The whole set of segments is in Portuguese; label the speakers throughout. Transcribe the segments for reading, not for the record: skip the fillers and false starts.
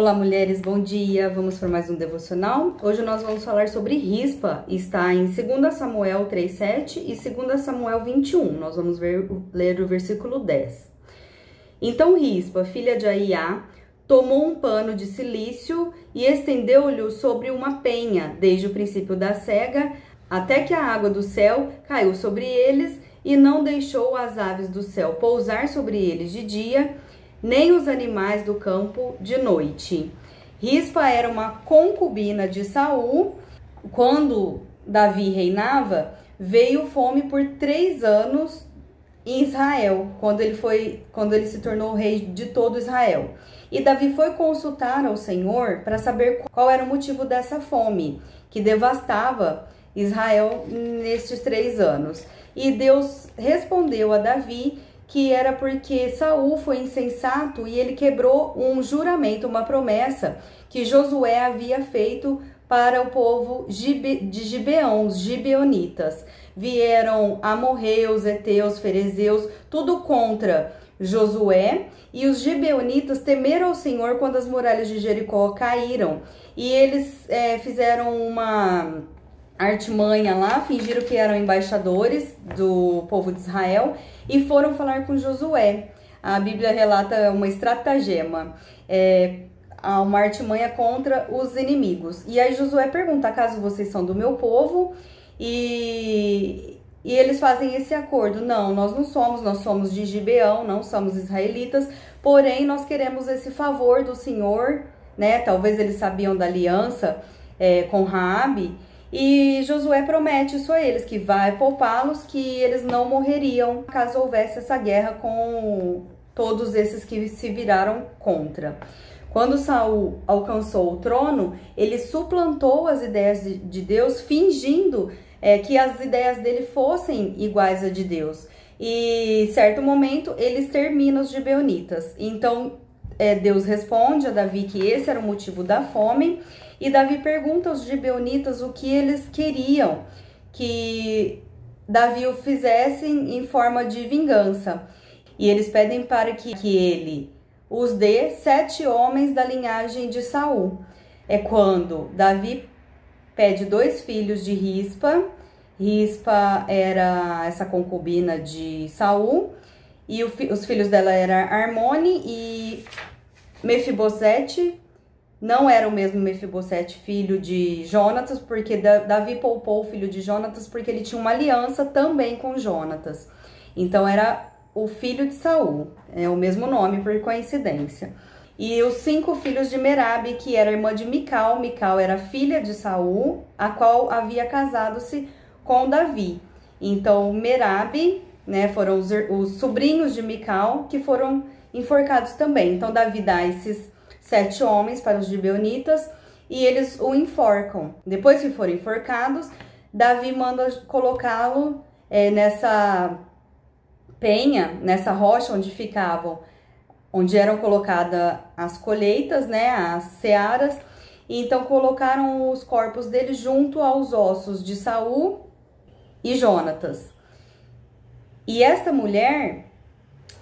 Speaker 1: Olá, mulheres, bom dia! Vamos para mais um devocional. Hoje nós vamos falar sobre Rispa, está em 2 Samuel 3:7 e 2 Samuel 21. Nós vamos ler o versículo 10. Então Rispa, filha de Aiá, tomou um pano de cilício e estendeu-lhe sobre uma penha, desde o princípio da cega, até que a água do céu caiu sobre eles, e não deixou as aves do céu pousar sobre eles de dia, nem os animais do campo de noite. Rispa era uma concubina de Saul. Quando Davi reinava, veio fome por 3 anos em Israel, quando ele se tornou rei de todo Israel. E Davi foi consultar ao Senhor para saber qual era o motivo dessa fome que devastava Israel nestes 3 anos. E Deus respondeu a Davi que era porque Saul foi insensato e ele quebrou um juramento, uma promessa que Josué havia feito para o povo de Gibeão, os gibeonitas. Vieram amorreus, heteus, ferezeus, tudo contra Josué, e os gibeonitas temeram ao Senhor quando as muralhas de Jericó caíram. E eles fizeram uma artimanha lá, fingiram que eram embaixadores do povo de Israel e foram falar com Josué. A Bíblia relata uma estratagema, uma artimanha contra os inimigos. E aí Josué pergunta: acaso vocês são do meu povo? E eles fazem esse acordo: não, nós não somos, nós somos de Gibeão, não somos israelitas, porém nós queremos esse favor do Senhor, né? Talvez eles sabiam da aliança com Raabe. E Josué promete isso a eles, que vai poupá-los, que eles não morreriam caso houvesse essa guerra com todos esses que se viraram contra. Quando Saul alcançou o trono, ele suplantou as ideias de Deus, fingindo que as ideias dele fossem iguais a de Deus. E, em certo momento, ele extermina os gibeonitas. Então, Deus responde a Davi que esse era o motivo da fome. E Davi pergunta aos gibeonitas o que eles queriam que Davi o fizesse em forma de vingança. E eles pedem para que ele os dê 7 homens da linhagem de Saul. É quando Davi pede 2 filhos de Rispa. Rispa era essa concubina de Saul. E os filhos dela eram Armone e Mefibosete. Não era o mesmo Mefibosete, filho de Jonatas, porque Davi poupou o filho de Jonatas porque ele tinha uma aliança também com Jonatas. Então era o filho de Saul, é o mesmo nome por coincidência. E os 5 filhos de Merabe, que era irmã de Mical. Mical era filha de Saul, a qual havia casado-se com Davi. Então Merabe, né, foram os sobrinhos de Mical que foram enforcados também. Então Davi dá esses 7 homens para os gibeonitas e eles o enforcam. Depois que forem enforcados, Davi manda colocá-lo nessa penha, nessa rocha onde eram colocadas as colheitas, né, as searas. E então colocaram os corpos dele junto aos ossos de Saul e Jonatas. E esta mulher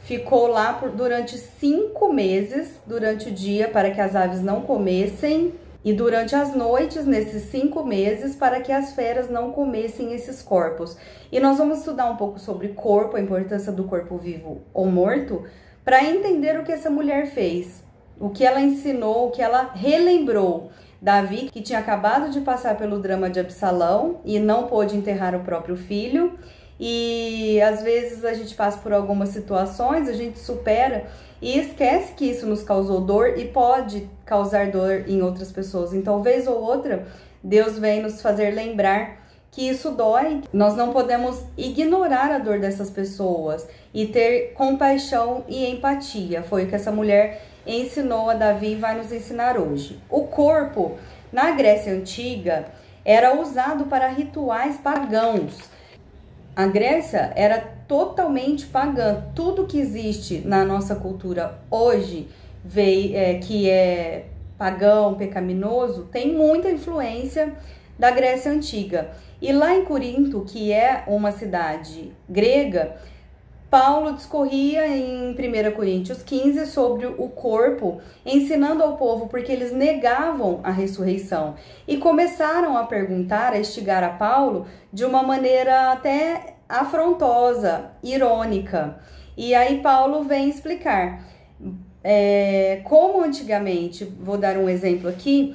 Speaker 1: ficou lá durante 5 meses, durante o dia, para que as aves não comessem, e durante as noites, nesses 5 meses, para que as feras não comessem esses corpos. E nós vamos estudar um pouco sobre corpo, a importância do corpo vivo ou morto, para entender o que essa mulher fez, o que ela ensinou, o que ela relembrou. Davi, que tinha acabado de passar pelo drama de Absalão e não pôde enterrar o próprio filho. E às vezes a gente passa por algumas situações, a gente supera e esquece que isso nos causou dor e pode causar dor em outras pessoas. Então, vez ou outra, Deus vem nos fazer lembrar que isso dói. Nós não podemos ignorar a dor dessas pessoas e ter compaixão e empatia. Foi o que essa mulher ensinou a Davi e vai nos ensinar hoje. O corpo, na Grécia Antiga, era usado para rituais pagãos. A Grécia era totalmente pagã. Tudo que existe na nossa cultura hoje, que é pagão, pecaminoso, tem muita influência da Grécia Antiga. E lá em Corinto, que é uma cidade grega, Paulo discorria em 1 Coríntios 15 sobre o corpo, ensinando ao povo porque eles negavam a ressurreição e começaram a perguntar, a instigar a Paulo de uma maneira até afrontosa, irônica. E aí Paulo vem explicar como antigamente, vou dar um exemplo aqui,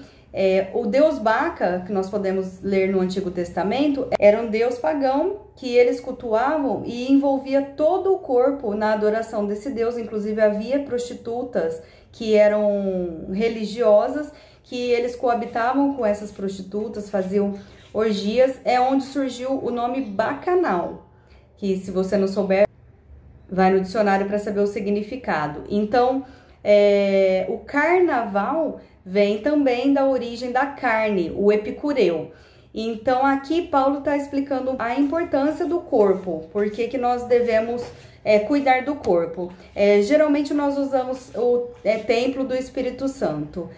Speaker 1: o deus Baca, que nós podemos ler no Antigo Testamento, era um deus pagão que eles cultuavam e envolvia todo o corpo na adoração desse deus. Inclusive havia prostitutas que eram religiosas, que eles coabitavam com essas prostitutas, faziam orgias. É onde surgiu o nome Bacanal, que se você não souber, vai no dicionário para saber o significado. Então, o carnaval vem também da origem da carne, o epicureu. Então aqui Paulo está explicando a importância do corpo, por que nós devemos cuidar do corpo. Geralmente nós usamos o templo do Espírito Santo.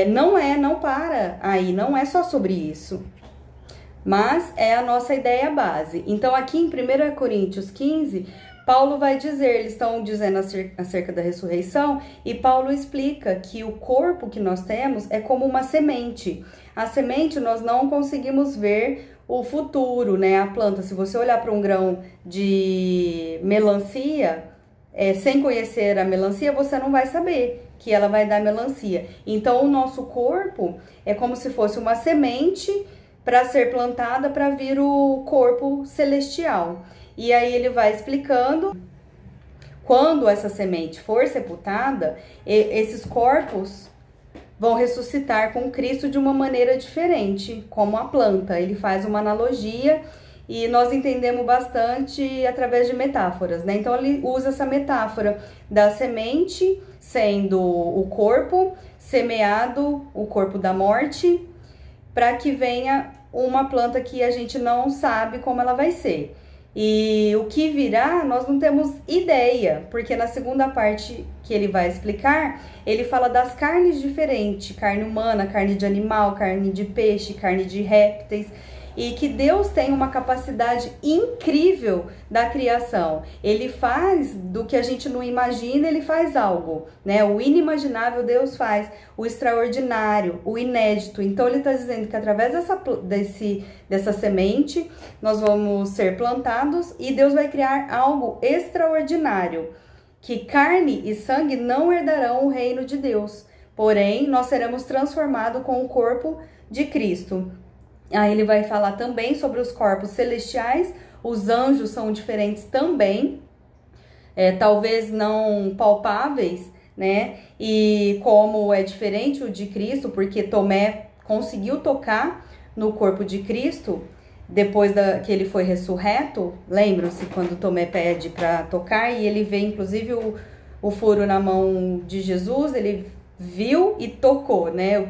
Speaker 1: Não para aí, não é só sobre isso, mas é a nossa ideia base. Então aqui em 1 Coríntios 15, Paulo vai dizer, eles estão dizendo acerca da ressurreição, e Paulo explica que o corpo que nós temos é como uma semente. A semente nós não conseguimos ver o futuro, né? A planta, se você olhar para um grão de melancia, sem conhecer a melancia, você não vai saber que ela vai dar melancia. Então o nosso corpo é como se fosse uma semente para ser plantada para vir o corpo celestial. E aí ele vai explicando, quando essa semente for sepultada, esses corpos vão ressuscitar com Cristo de uma maneira diferente, como a planta. Ele faz uma analogia e nós entendemos bastante através de metáforas, né? Então ele usa essa metáfora da semente sendo o corpo semeado, o corpo da morte, para que venha uma planta que a gente não sabe como ela vai ser. E o que virá, nós não temos ideia, porque na segunda parte que ele vai explicar, ele fala das carnes diferentes, carne humana, carne de animal, carne de peixe, carne de répteis, e que Deus tem uma capacidade incrível da criação. Ele faz do que a gente não imagina, ele faz algo, né? O inimaginável Deus faz, o extraordinário, o inédito. Então ele está dizendo que através dessa semente nós vamos ser plantados e Deus vai criar algo extraordinário, que carne e sangue não herdarão o reino de Deus, porém nós seremos transformados com o corpo de Cristo. Aí ele vai falar também sobre os corpos celestiais. Os anjos são diferentes também, talvez não palpáveis, né? E como é diferente o de Cristo, porque Tomé conseguiu tocar no corpo de Cristo depois que ele foi ressurreto. Lembram-se quando Tomé pede para tocar e ele vê inclusive o furo na mão de Jesus, ele viu e tocou, né?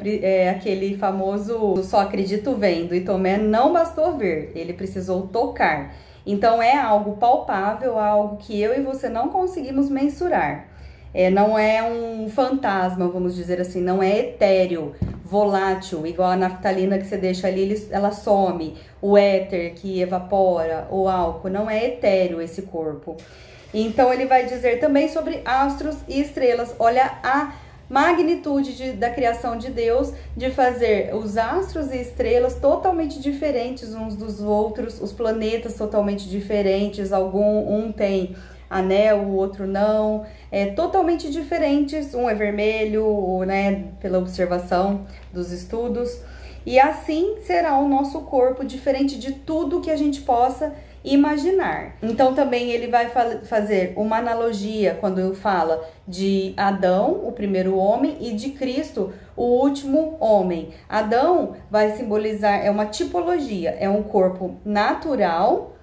Speaker 1: Aquele famoso só acredito vendo, e Tomé não bastou ver, ele precisou tocar. Então é algo palpável, algo que eu e você não conseguimos mensurar. Não é um fantasma, vamos dizer assim, não é etéreo, volátil, igual a naftalina que você deixa ali, ela some, o éter que evapora, o álcool, não é etéreo esse corpo. Então ele vai dizer também sobre astros e estrelas. Olha a magnitude da criação de Deus, de fazer os astros e estrelas totalmente diferentes uns dos outros, os planetas totalmente diferentes, um tem anel, o outro não, totalmente diferentes, um é vermelho, né, pela observação dos estudos, e assim será o nosso corpo, diferente de tudo que a gente possa imaginar. Então também ele vai fazer uma analogia quando fala de Adão, o primeiro homem, e de Cristo, o último homem. Adão vai simbolizar, é uma tipologia, é um corpo natural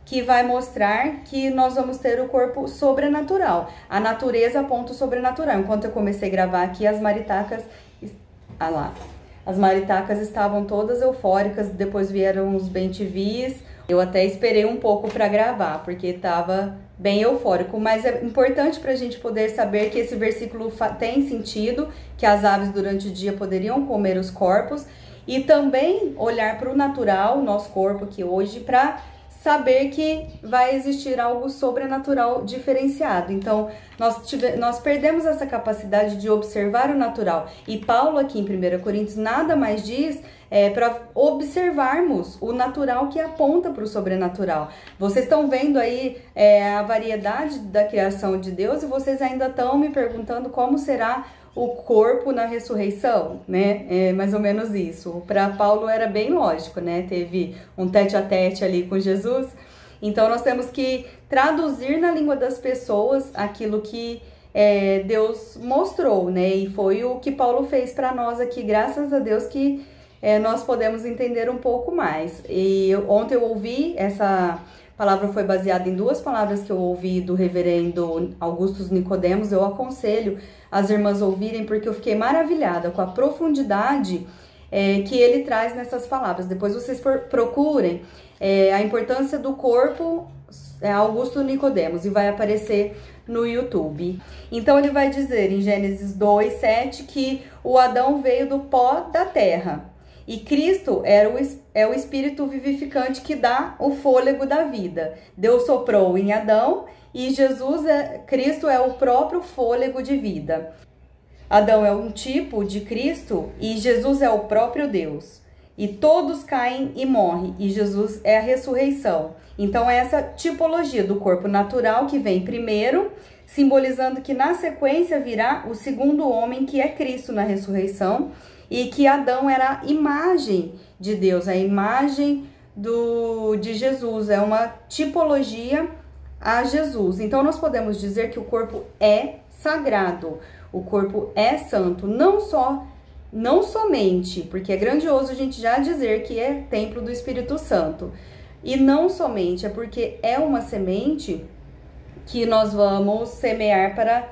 Speaker 1: que vai mostrar que nós vamos ter o corpo sobrenatural. A natureza ponto sobrenatural. Enquanto eu comecei a gravar aqui, as maritacas estavam todas eufóricas, depois vieram os bem-te-vis. Eu até esperei um pouco para gravar, porque estava bem eufórico, mas é importante para a gente poder saber que esse versículo tem sentido, que as aves durante o dia poderiam comer os corpos, e também olhar para o natural, nosso corpo aqui hoje, para saber que vai existir algo sobrenatural diferenciado. Então, nós perdemos essa capacidade de observar o natural. E Paulo aqui em 1 Coríntios nada mais diz para observarmos o natural que aponta para o sobrenatural. Vocês estão vendo aí a variedade da criação de Deus e vocês ainda estão me perguntando como será o corpo na ressurreição, né? É mais ou menos isso. Para Paulo era bem lógico, né? Teve um tete-a-tete ali com Jesus. Então nós temos que traduzir na língua das pessoas aquilo que Deus mostrou, né? E foi o que Paulo fez para nós aqui, graças a Deus que nós podemos entender um pouco mais. E ontem eu ouvi, essa palavra foi baseada em duas palavras que eu ouvi do reverendo Augusto Nicodemos. Eu aconselho as irmãs ouvirem, porque eu fiquei maravilhada com a profundidade que ele traz nessas palavras. Depois vocês procurem a importância do corpo, Augusto Nicodemos, e vai aparecer no YouTube. Então ele vai dizer em Gênesis 2:7 que o Adão veio do pó da terra e Cristo é o espírito vivificante que dá o fôlego da vida. Deus soprou em Adão e Cristo é o próprio fôlego de vida. Adão é um tipo de Cristo e Jesus é o próprio Deus. E todos caem e morrem, e Jesus é a ressurreição. Então é essa tipologia do corpo natural que vem primeiro, simbolizando que na sequência virá o segundo homem, que é Cristo na ressurreição, e que Adão era a imagem de Deus, a imagem de Jesus, é uma tipologia a Jesus. Então nós podemos dizer que o corpo é sagrado, o corpo é santo, não somente, porque é grandioso a gente já dizer que é templo do Espírito Santo, e não somente, é porque é uma semente que nós vamos semear para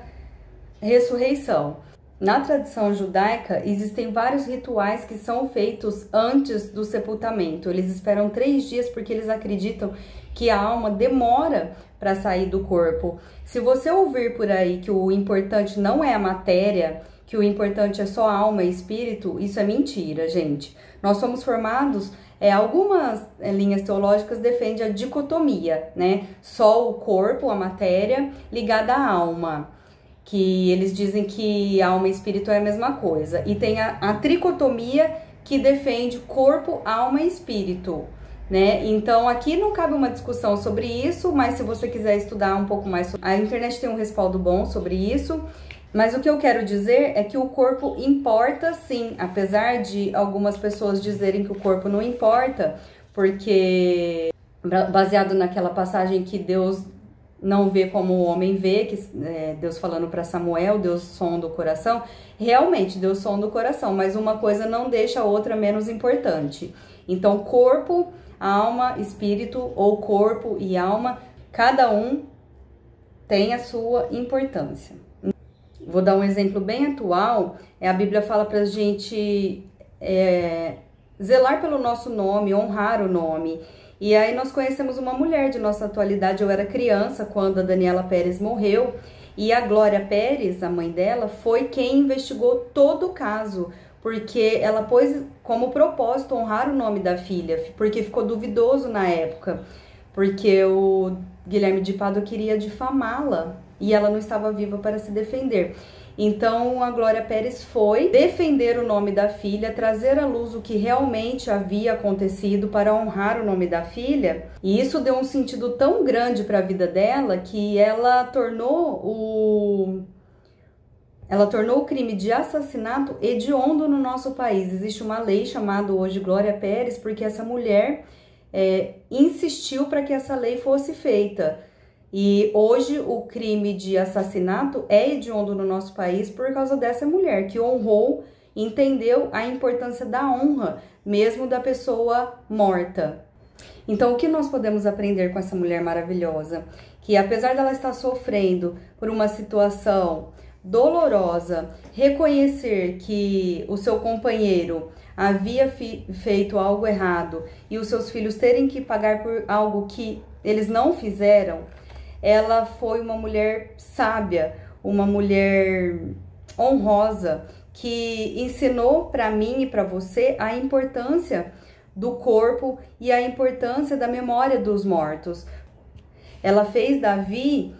Speaker 1: ressurreição. Na tradição judaica, existem vários rituais que são feitos antes do sepultamento. Eles esperam 3 dias porque eles acreditam que a alma demora para sair do corpo. Se você ouvir por aí que o importante não é a matéria, que o importante é só a alma e espírito, isso é mentira, gente. Nós somos formados, algumas linhas teológicas defendem a dicotomia, né? Só o corpo, a matéria, ligada à alma, que eles dizem que alma e espírito é a mesma coisa. E tem a tricotomia, que defende corpo, alma e espírito, né? Então aqui não cabe uma discussão sobre isso, mas se você quiser estudar um pouco mais, a internet tem um respaldo bom sobre isso. Mas o que eu quero dizer é que o corpo importa sim, apesar de algumas pessoas dizerem que o corpo não importa, porque baseado naquela passagem que Deus não vê como o homem vê, que Deus falando para Samuel, Deus sonda o coração. Realmente, Deus sonda o coração, mas uma coisa não deixa a outra menos importante. Então, corpo, alma, espírito, ou corpo e alma, cada um tem a sua importância. Vou dar um exemplo bem atual. A Bíblia fala pra gente zelar pelo nosso nome, honrar o nome. E aí nós conhecemos uma mulher de nossa atualidade. Eu era criança quando a Daniela Pérez morreu, e a Glória Pérez, a mãe dela, foi quem investigou todo o caso, porque ela pôs como propósito honrar o nome da filha, porque ficou duvidoso na época, porque o Guilherme de Pádua queria difamá-la e ela não estava viva para se defender. Então a Glória Pérez foi defender o nome da filha, trazer à luz o que realmente havia acontecido para honrar o nome da filha. E isso deu um sentido tão grande para a vida dela que ela tornou o crime de assassinato hediondo no nosso país. Existe uma lei chamada hoje Glória Pérez porque essa mulher insistiu para que essa lei fosse feita. E hoje o crime de assassinato é hediondo no nosso país por causa dessa mulher que honrou, entendeu a importância da honra, mesmo da pessoa morta. Então, o que nós podemos aprender com essa mulher maravilhosa? Que apesar dela estar sofrendo por uma situação dolorosa, reconhecer que o seu companheiro havia feito algo errado e os seus filhos terem que pagar por algo que eles não fizeram, ela foi uma mulher sábia, uma mulher honrosa, que ensinou para mim e para você a importância do corpo e a importância da memória dos mortos. Ela fez Davi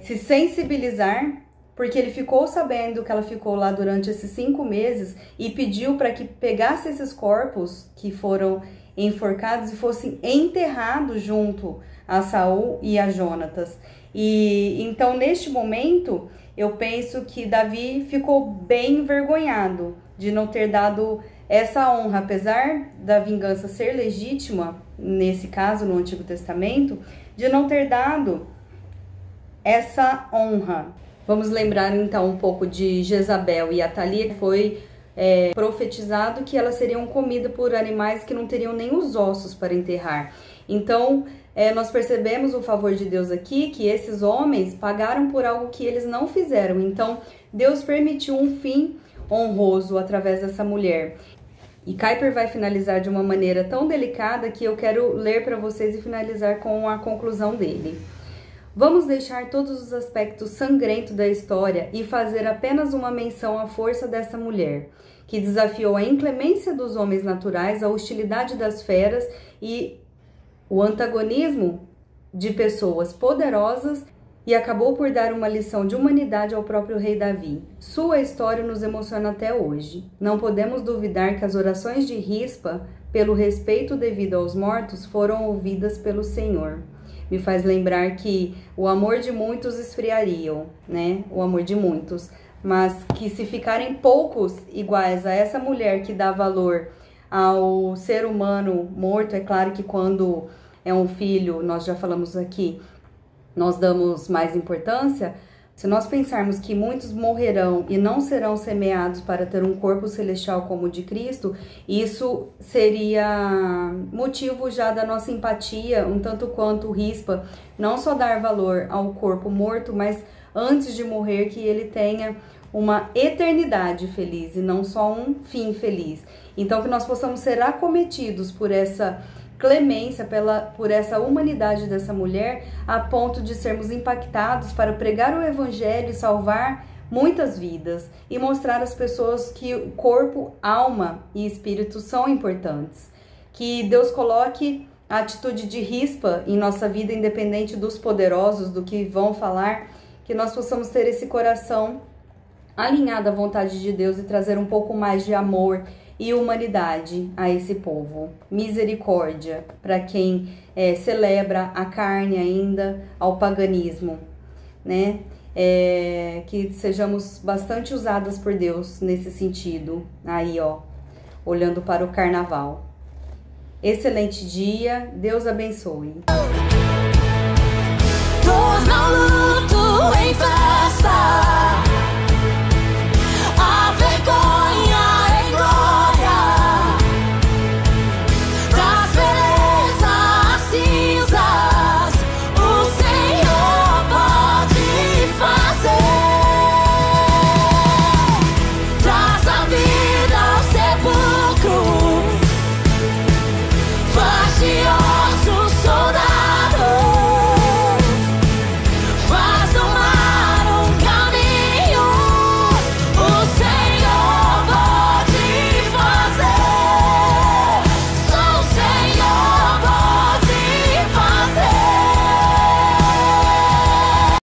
Speaker 1: se sensibilizar, porque ele ficou sabendo que ela ficou lá durante esses 5 meses e pediu para que pegasse esses corpos que foram enforcados e fossem enterrados junto a Saul e a Jonatas. E então, neste momento, eu penso que Davi ficou bem envergonhado de não ter dado essa honra, apesar da vingança ser legítima, nesse caso, no Antigo Testamento, de não ter dado essa honra. Vamos lembrar então um pouco de Jezabel e Atalia, que foi profetizado que elas seriam comidas por animais que não teriam nem os ossos para enterrar. Então, nós percebemos o favor de Deus aqui, que esses homens pagaram por algo que eles não fizeram. Então, Deus permitiu um fim honroso através dessa mulher. E Kuyper vai finalizar de uma maneira tão delicada que eu quero ler para vocês e finalizar com a conclusão dele. Vamos deixar todos os aspectos sangrentos da história e fazer apenas uma menção à força dessa mulher, que desafiou a inclemência dos homens naturais, a hostilidade das feras e o antagonismo de pessoas poderosas e acabou por dar uma lição de humanidade ao próprio rei Davi. Sua história nos emociona até hoje. Não podemos duvidar que as orações de Rispa, pelo respeito devido aos mortos, foram ouvidas pelo Senhor. Me faz lembrar que o amor de muitos esfriariam, né? O amor de muitos. Mas que se ficarem poucos iguais a essa mulher que dá valor ao ser humano morto, é claro que quando é um filho, nós já falamos aqui, nós damos mais importância. Se nós pensarmos que muitos morrerão e não serão semeados para ter um corpo celestial como o de Cristo, isso seria motivo já da nossa empatia, um tanto quanto Rispa, não só dar valor ao corpo morto, mas antes de morrer que ele tenha uma eternidade feliz e não só um fim feliz. Então que nós possamos ser acometidos por essa clemência, por essa humanidade dessa mulher, a ponto de sermos impactados para pregar o evangelho e salvar muitas vidas e mostrar às pessoas que o corpo, alma e espírito são importantes. Que Deus coloque a atitude de Rispa em nossa vida, independente dos poderosos, do que vão falar, que nós possamos ter esse coração alinhado à vontade de Deus e trazer um pouco mais de amor e humanidade a esse povo. Misericórdia para quem celebra a carne ainda, ao paganismo, né? Que sejamos bastante usadas por Deus nesse sentido, aí ó, olhando para o carnaval. Excelente dia, Deus abençoe.